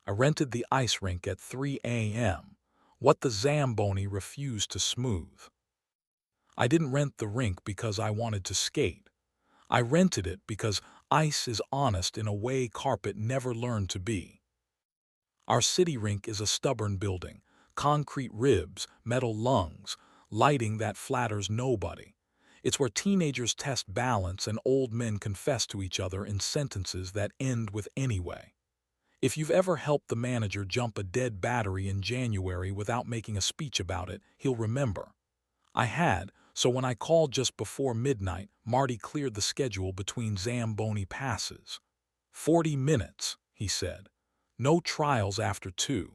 I rented the ice rink at 3 a.m. What the Zamboni refused to smooth. I didn't rent the rink because I wanted to skate. I rented it because ice is honest in a way carpet never learned to be. Our city rink is a stubborn building, concrete ribs, metal lungs, lighting that flatters nobody. It's where teenagers test balance and old men confess to each other in sentences that end with anyway. If you've ever helped the manager jump a dead battery in January without making a speech about it, he'll remember. I had, so when I called just before midnight, Marty cleared the schedule between Zamboni passes. 40 minutes, he said. No trials after 2.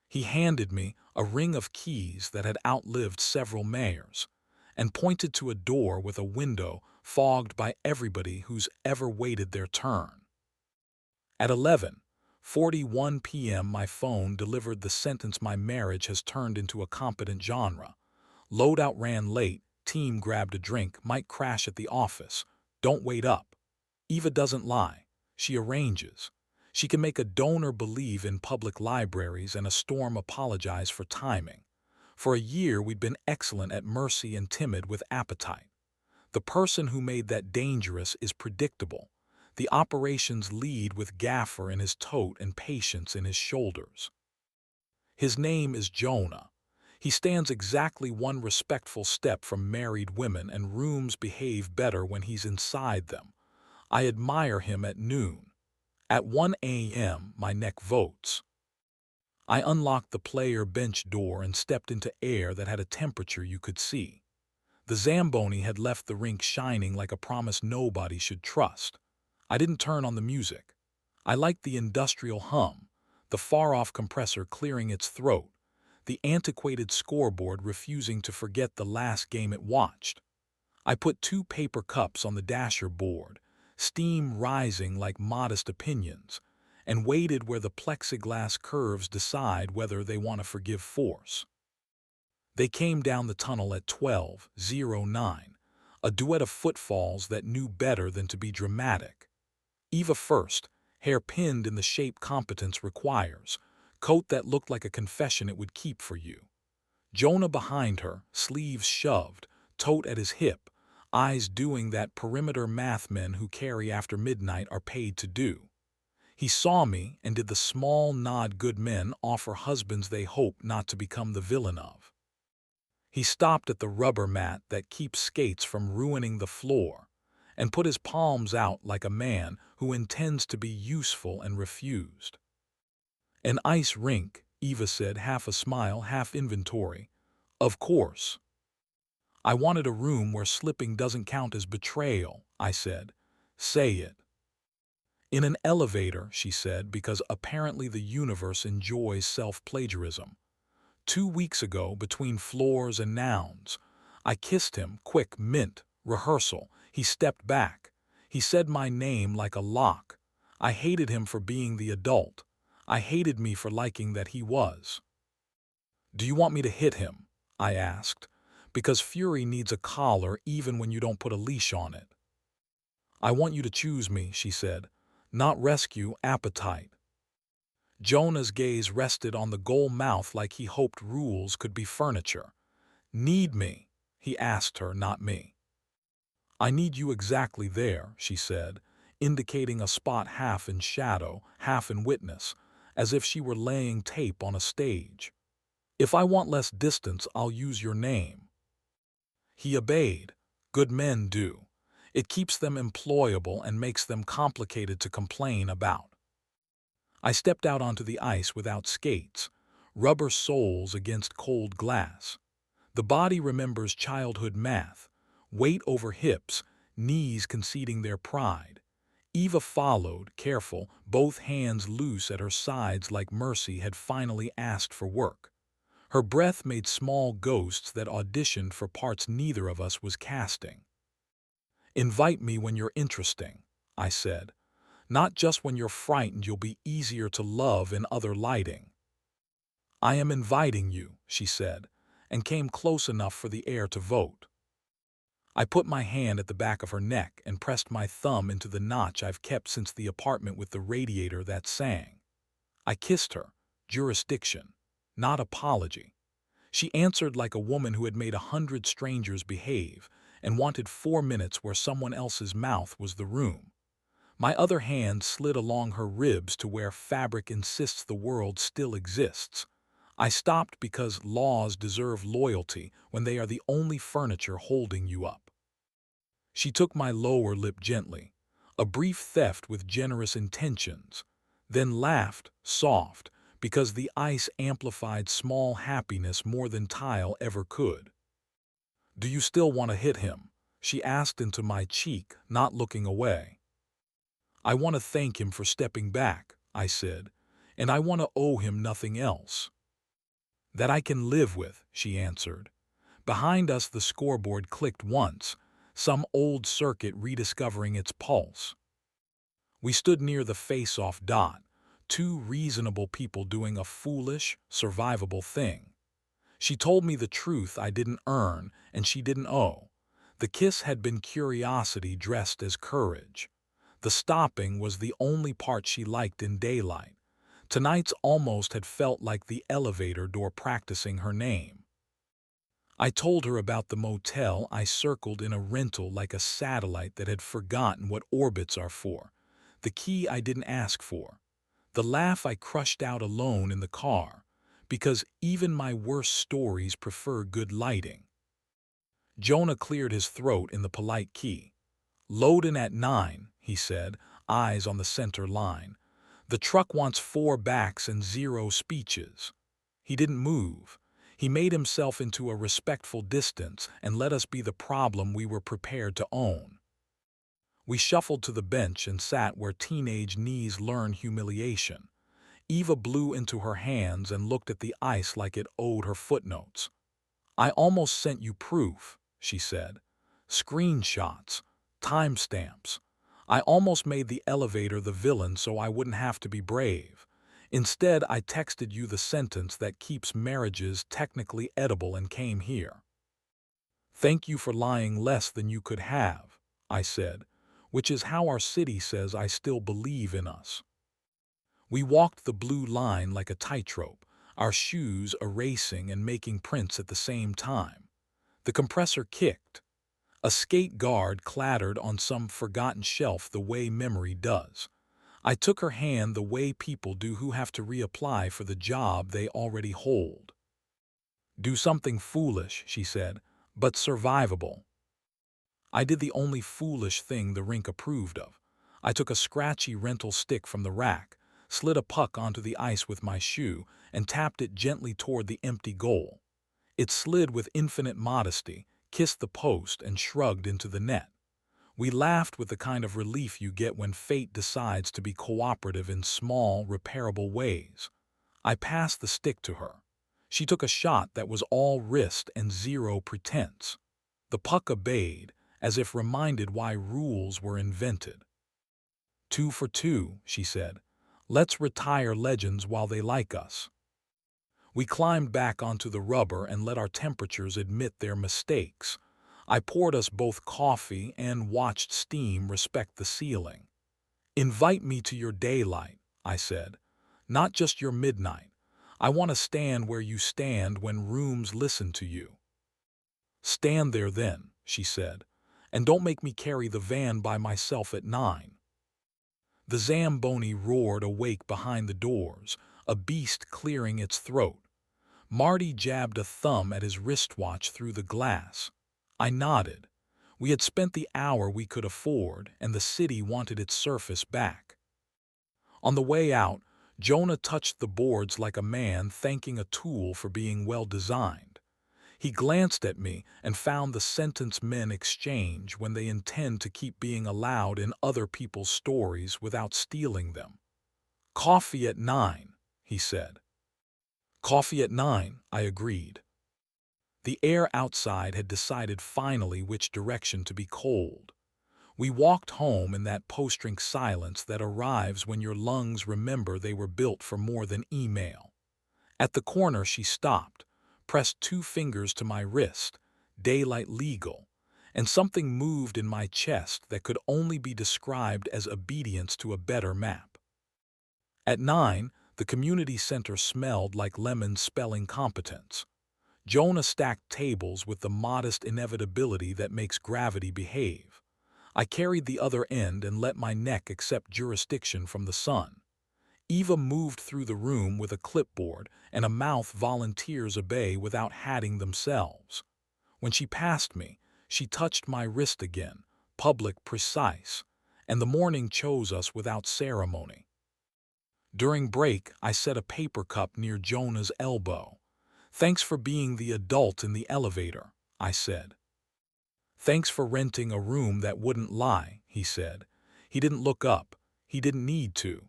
He handed me a ring of keys that had outlived several mayors, and pointed to a door with a window fogged by everybody who's ever waited their turn. At 11:41 p.m. my phone delivered the sentence my marriage has turned into a competent genre. Loadout ran late, team grabbed a drink, might crash at the office. Don't wait up. Eva doesn't lie. She arranges. She can make a donor believe in public libraries and a storm apologize for timing. For a year we'd been excellent at mercy and timid with appetite. The person who made that dangerous is predictable. The operations lead with gaffer in his tote and patience in his shoulders. His name is Jonah. He stands exactly one respectful step from married women, and rooms behave better when he's inside them. I admire him at noon. At 1 a.m. my neck votes. I unlocked the player bench door and stepped into air that had a temperature you could see. The Zamboni had left the rink shining like a promise nobody should trust. I didn't turn on the music. I liked the industrial hum, the far-off compressor clearing its throat, the antiquated scoreboard refusing to forget the last game it watched. I put 2 paper cups on the dasher board, steam rising like modest opinions, and waited where the plexiglass curves decide whether they want to forgive force. They came down the tunnel at 12:09, a duet of footfalls that knew better than to be dramatic. Eva first, hair pinned in the shape competence requires, coat that looked like a confession it would keep for you. Jonah behind her, sleeves shoved, tote at his hip, eyes doing that perimeter math men who carry after midnight are paid to do. He saw me and did the small nod good men offer husbands they hope not to become the villain of. He stopped at the rubber mat that keeps skates from ruining the floor, and put his palms out like a man who intends to be useful and refused. An ice rink, Eva said, half a smile, half inventory. Of course. I wanted a room where slipping doesn't count as betrayal, I said. Say it. In an elevator, she said, because apparently the universe enjoys self-plagiarism. 2 weeks ago, between floors and nouns, I kissed him, quick, mint, rehearsal. He stepped back. He said my name like a lock. I hated him for being the adult. I hated me for liking that he was. Do you want me to hit him? I asked, because fury needs a collar even when you don't put a leash on it. I want you to choose me, she said, not rescue appetite. Jonah's gaze rested on the goal mouth like he hoped rules could be furniture. Need me? He asked her, not me. I need you exactly there, she said, indicating a spot half in shadow, half in witness, as if she were laying tape on a stage. If I want less distance, I'll use your name. He obeyed. Good men do. It keeps them employable and makes them complicated to complain about. I stepped out onto the ice without skates, rubber soles against cold glass. The body remembers childhood math, weight over hips, knees conceding their pride. Eva followed, careful, both hands loose at her sides like Mercy had finally asked for work. Her breath made small ghosts that auditioned for parts neither of us was casting. Invite me when you're interesting, I said. Not just when you're frightened. You'll be easier to love in other lighting. I am inviting you, she said, and came close enough for the air to vote. I put my hand at the back of her neck and pressed my thumb into the notch I've kept since the apartment with the radiator that sang. I kissed her. Jurisdiction, not apology. She answered like a woman who had made 100 strangers behave and wanted 4 minutes where someone else's mouth was the room. My other hand slid along her ribs to where fabric insists the world still exists. I stopped because laws deserve loyalty when they are the only furniture holding you up. She took my lower lip gently, a brief theft with generous intentions, then laughed, soft, because the ice amplified small happiness more than tile ever could. "Do you still want to hit him?" she asked into my cheek, not looking away. "I want to thank him for stepping back," I said, "and I want to owe him nothing else." "That I can live with," she answered. Behind us the scoreboard clicked once, some old circuit rediscovering its pulse. We stood near the face-off dot, two reasonable people doing a foolish, survivable thing. She told me the truth I didn't earn and she didn't owe. The kiss had been curiosity dressed as courage. The stopping was the only part she liked in daylight. Tonight's almost had felt like the elevator door practicing her name. I told her about the motel I circled in a rental like a satellite that had forgotten what orbits are for, the key I didn't ask for, the laugh I crushed out alone in the car, because even my worst stories prefer good lighting. Jonah cleared his throat in the polite key. "Loadin' at 9, he said, eyes on the center line. "The truck wants 4 backs and 0 speeches." He didn't move. He made himself into a respectful distance and let us be the problem we were prepared to own. We shuffled to the bench and sat where teenage knees learn humiliation. Eva blew into her hands and looked at the ice like it owed her footnotes. "I almost sent you proof," she said. "Screenshots, timestamps. I almost made the elevator the villain so I wouldn't have to be brave. Instead, I texted you the sentence that keeps marriages technically edible and came here." "Thank you for lying less than you could have," I said, which is how our city says I still believe in us. We walked the blue line like a tightrope, our shoes erasing and making prints at the same time. The compressor kicked. A skate guard clattered on some forgotten shelf the way memory does. I took her hand the way people do who have to reapply for the job they already hold. "Do something foolish," she said, "but survivable." I did the only foolish thing the rink approved of. I took a scratchy rental stick from the rack, slid a puck onto the ice with my shoe, and tapped it gently toward the empty goal. It slid with infinite modesty, kissed the post, and shrugged into the net. We laughed with the kind of relief you get when fate decides to be cooperative in small, repairable ways. I passed the stick to her. She took a shot that was all wrist and 0 pretense. The puck obeyed, as if reminded why rules were invented. "2 for 2, she said. "Let's retire legends while they like us." We climbed back onto the rubber and let our temperatures admit their mistakes. I poured us both coffee and watched steam respect the ceiling. "Invite me to your daylight," I said. "Not just your midnight. I want to stand where you stand when rooms listen to you." "Stand there then," she said, "and don't make me carry the van by myself at 9. The Zamboni roared awake behind the doors, a beast clearing its throat. Marty jabbed a thumb at his wristwatch through the glass. I nodded. We had spent the hour we could afford, and the city wanted its surface back. On the way out, Jonah touched the boards like a man thanking a tool for being well designed. He glanced at me and found the sentence men exchange when they intend to keep being allowed in other people's stories without stealing them. "Coffee at 9, he said. "Coffee at 9, I agreed. The air outside had decided finally which direction to be cold. We walked home in that post-drink silence that arrives when your lungs remember they were built for more than email. At the corner she stopped, pressed 2 fingers to my wrist, daylight legal, and something moved in my chest that could only be described as obedience to a better map. At 9, The community center smelled like lemons spelling competence. Jonah stacked tables with the modest inevitability that makes gravity behave. I carried the other end and let my neck accept jurisdiction from the sun. Eva moved through the room with a clipboard, and a mouth volunteers obey without hatting themselves. When she passed me, she touched my wrist again, public precise, and the morning chose us without ceremony. During break, I set a paper cup near Jonah's elbow. "Thanks for being the adult in the elevator," I said. "Thanks for renting a room that wouldn't lie," he said. He didn't look up. He didn't need to.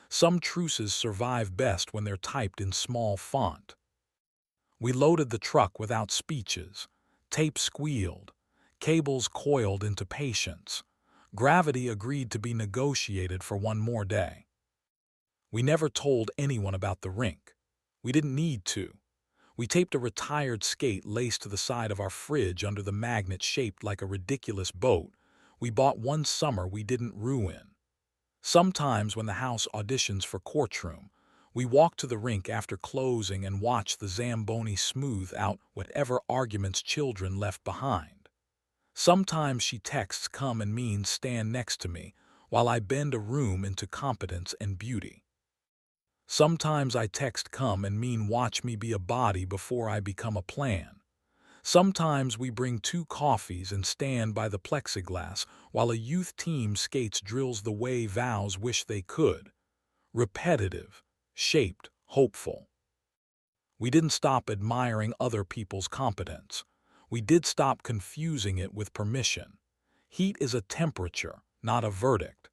Some truces survive best when they're typed in small font. We loaded the truck without speeches. Tape squealed. Cables coiled into patience. Gravity agreed to be negotiated for one more day. We never told anyone about the rink. We didn't need to. We taped a retired skate laced to the side of our fridge under the magnet shaped like a ridiculous boat we bought one summer we didn't ruin. Sometimes when the house auditions for courtroom, we walk to the rink after closing and watch the Zamboni smooth out whatever arguments children left behind. Sometimes she texts come and means stand next to me while I bend a room into competence and beauty. Sometimes I text come and mean watch me be a body before I become a plan. Sometimes we bring 2 coffees and stand by the plexiglass while a youth team skates drills the way vows wish they could. Repetitive, shaped, hopeful. We didn't stop admiring other people's competence. We did stop confusing it with permission. Heat is a temperature, not a verdict.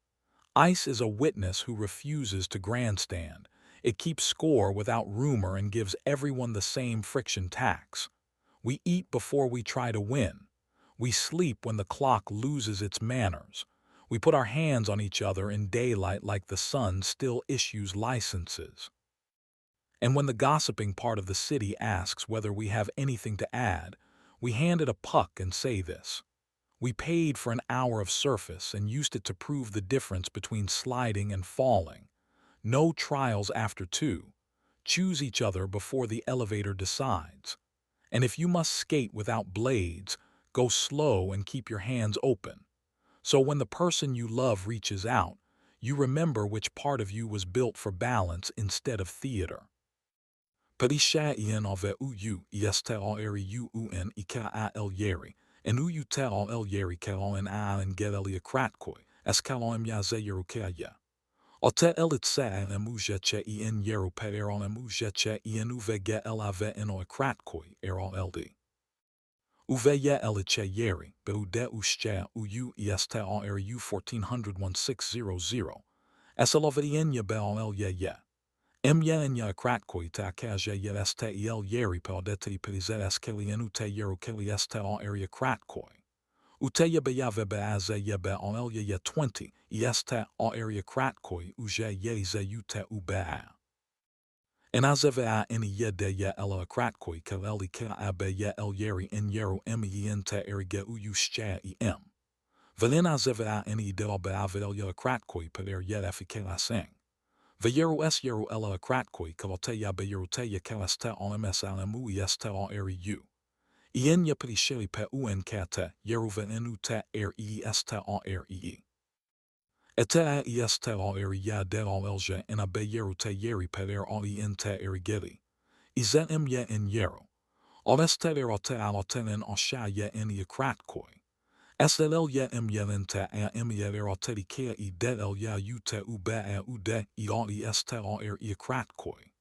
Ice is a witness who refuses to grandstand. It keeps score without rumor and gives everyone the same friction tax. We eat before we try to win. We sleep when the clock loses its manners. We put our hands on each other in daylight like the sun still issues licenses. And when the gossiping part of the city asks whether we have anything to add, we hand it a puck and say this. We paid for an hour of surface and used it to prove the difference between sliding and falling. No trials after 2. Choose each other before the elevator decides. And if you must skate without blades, go slow and keep your hands open. So when the person you love reaches out, you remember which part of you was built for balance instead of theater. Parisha ien ove uyu yeste al eri uun ika el yeri, en uyu te al el yeri ke al en a en gedeli akratkoi, es kalom yaze yerukaya. Ote elit se emujeche ien yeru per on emujeche ien uvege elave eno akratkoi al ld. Uveye eliche yeri, beude usche uyu yeste al eri 1400-1600, eselove ienya be al el ye. Enya kratkoi ta kaje este el yeri peldete pelize eskelienu te yeru keli este al area kratkoi. Uteya beyave beaze yebe al el ye 20, este al area kratkoi uje yeze ute ubea. Enazeve a eni yede ye ela kratkoi keleli ka abe ye el yeri en yeru emiente erige uyusche em. Velenazeve a eni de beave el ye kratkoi peler yed efikela seng. Veyeru es yeru ela kratkoi kaloteya beyeruteya keleste on ms alemu yeste on eri u. Ienya prisheli pe uen kate yeru venenu te este on eri. Ete a este on eri ya de on elje en a beyeru te yeri peler on te erigeli. Izen ye en yeru. On este erote alotenen on sha ye eni kratkoi. SLL ye yelente a erote kea I del ya ute ube a ude I este on eri kratkoi.